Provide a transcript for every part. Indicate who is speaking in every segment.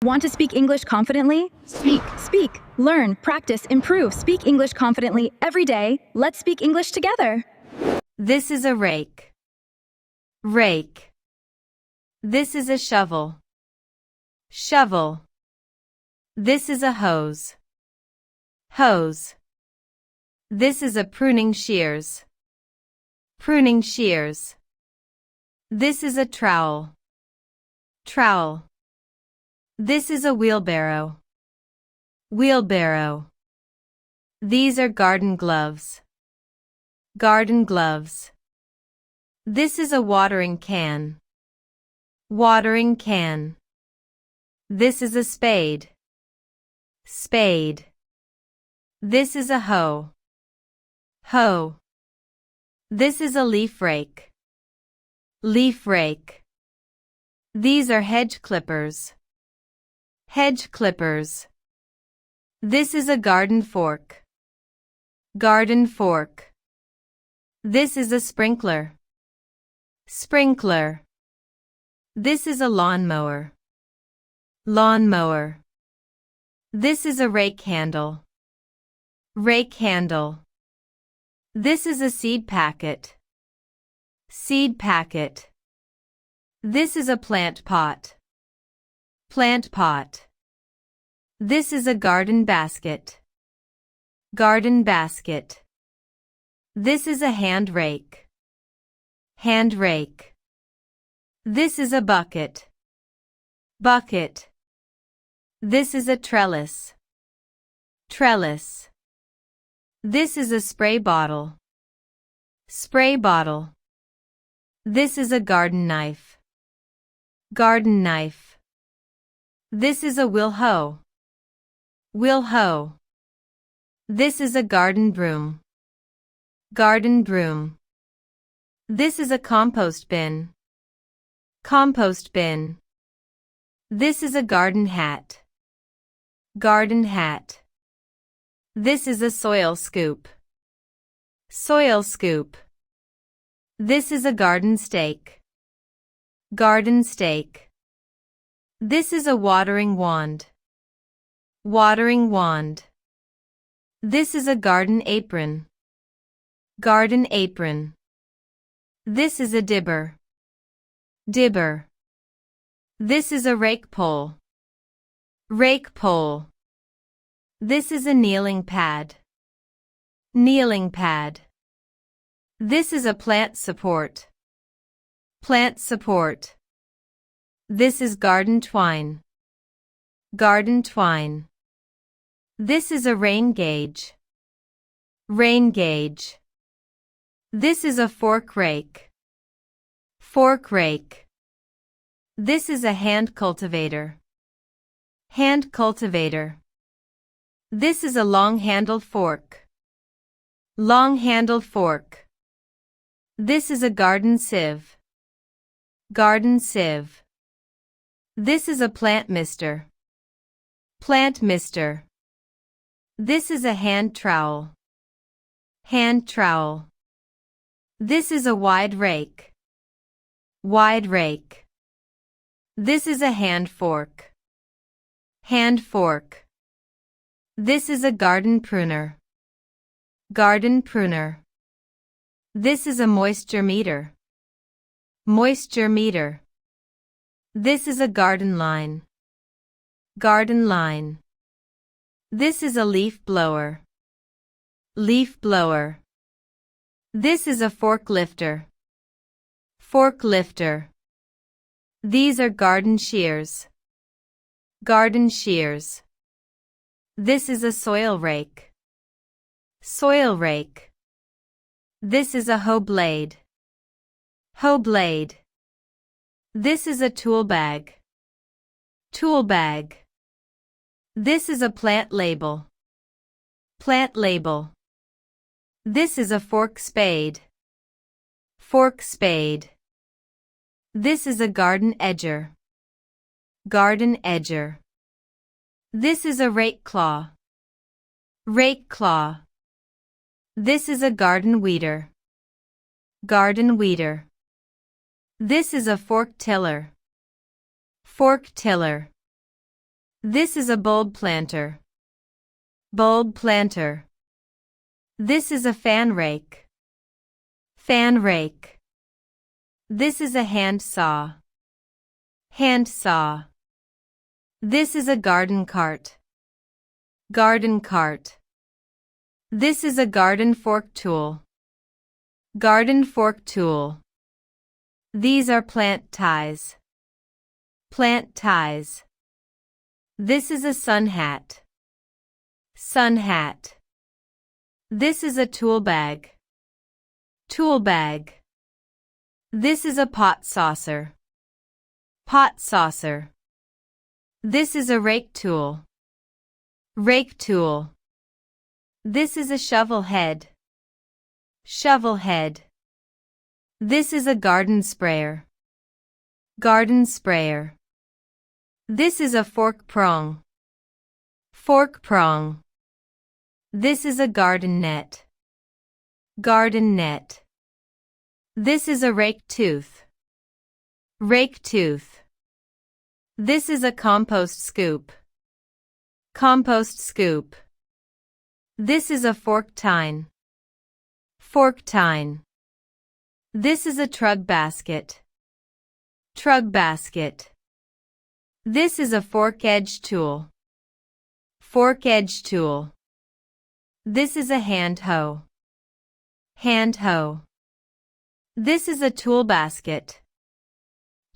Speaker 1: Want to speak English confidently? Speak. Learn, practice, improve. Speak English confidently every day. Let's speak English together.
Speaker 2: This is a rake. Rake. This is a shovel. Shovel. This is a hose. Hose. This is a pruning shears. Pruning shears. This is a trowel. Trowel. This is a wheelbarrow. Wheelbarrow. These are garden gloves. Garden gloves. This is a watering can. Watering can. This is a spade. Spade. This is a hoe. Hoe. This is a leaf rake. Leaf rake. These are hedge clippers. Hedge clippers. This is a garden fork. Garden fork. This is a sprinkler. Sprinkler. This is a lawnmower. Lawnmower. This is a rake handle. Rake handle. This is a seed packet. Seed packet. This is a plant pot. Plant pot. This is a garden basket. Garden basket. This is a hand rake. Hand rake. This is a bucket. Bucket. This is a trellis. Trellis. This is a spray bottle. Spray bottle. This is a garden knife. Garden knife. This is a wheel hoe. Wheel hoe. This is a garden broom. Garden broom. This is a compost bin. Compost bin. This is a garden hat. Garden hat. This is a soil scoop. Soil scoop. This is a garden stake. Garden stake. This is a watering wand. Watering wand. This is a garden apron. Garden apron. This is a dibber. Dibber. This is a rake pole. Rake pole. This is a kneeling pad. Kneeling pad. This is a plant support. Plant support. This is garden twine. Garden twine. This is a rain gauge. Rain gauge. This is a fork rake. Fork rake. This is a hand cultivator. Hand cultivator. This is a long-handled fork. Long-handled fork. This is a garden sieve. Garden sieve. This is a plant mister. Plant mister. This is a hand trowel. Hand trowel. This is a wide rake. Wide rake. This is a hand fork. Hand fork. This is a garden pruner. Garden pruner. This is a moisture meter. Moisture meter. This is a garden line. Garden line. This is a leaf blower. Leaf blower. This is a fork lifter. Fork lifter. These are garden shears. Garden shears. This is a soil rake. Soil rake. This is a hoe blade. Hoe blade. This is a tool bag. Tool bag. This is a plant label. Plant label. This is a fork spade. Fork spade. This is a garden edger. Garden edger. This is a rake claw. Rake claw. This is a garden weeder. Garden weeder. This is a fork tiller. Fork tiller. This is a bulb planter. Bulb planter. This is a fan rake. Fan rake. This is a hand saw. Hand saw. This is a garden cart. Garden cart. This is a garden fork tool. Garden fork tool. These are plant ties. Plant ties. This is a sun hat. Sun hat. This is a tool bag. Tool bag. This is a pot saucer. Pot saucer. This is a rake tool. Rake tool. This is a shovel head. Shovel head. This is a garden sprayer. Garden sprayer. This is a fork prong. Fork prong. This is a garden net. Garden net. This is a rake tooth. Rake tooth. This is a compost scoop. Compost scoop. This is a fork tine. Fork tine. This is a trug basket. Trug basket. This is a fork edge tool. Fork edge tool. This is a hand hoe. Hand hoe. This is a tool basket.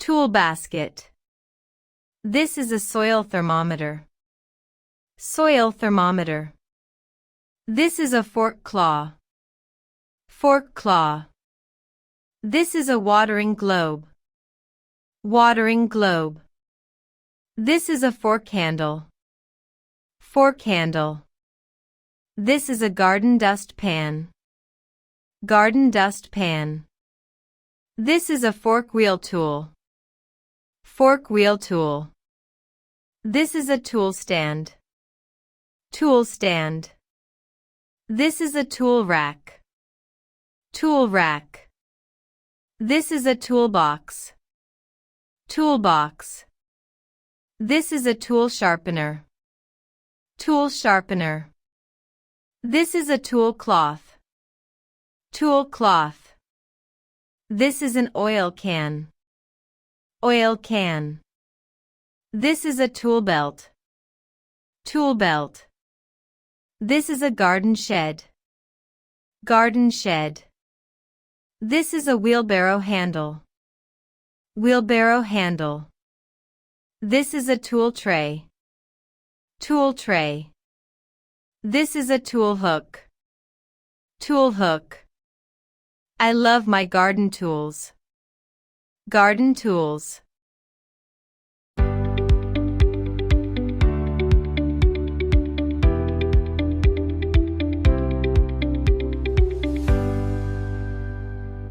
Speaker 2: Tool basket. This is a soil thermometer. Soil thermometer. This is a fork claw. Fork claw. This is a watering globe. Watering globe. This is a fork handle. Fork handle. This is a garden dust pan. Garden dust pan. This is a fork wheel tool. Fork wheel tool. This is a tool stand. Tool stand. This is a tool rack. Tool rack. This is a toolbox. Toolbox. This is a tool sharpener. Tool sharpener. This is a tool cloth. Tool cloth. This is an oil can. Oil can. This is a tool belt. Tool belt. This is a garden shed. Garden shed. This is a wheelbarrow handle. Wheelbarrow handle. This is a tool tray. Tool tray. This is a tool hook. Tool hook. I love my garden tools. Garden tools.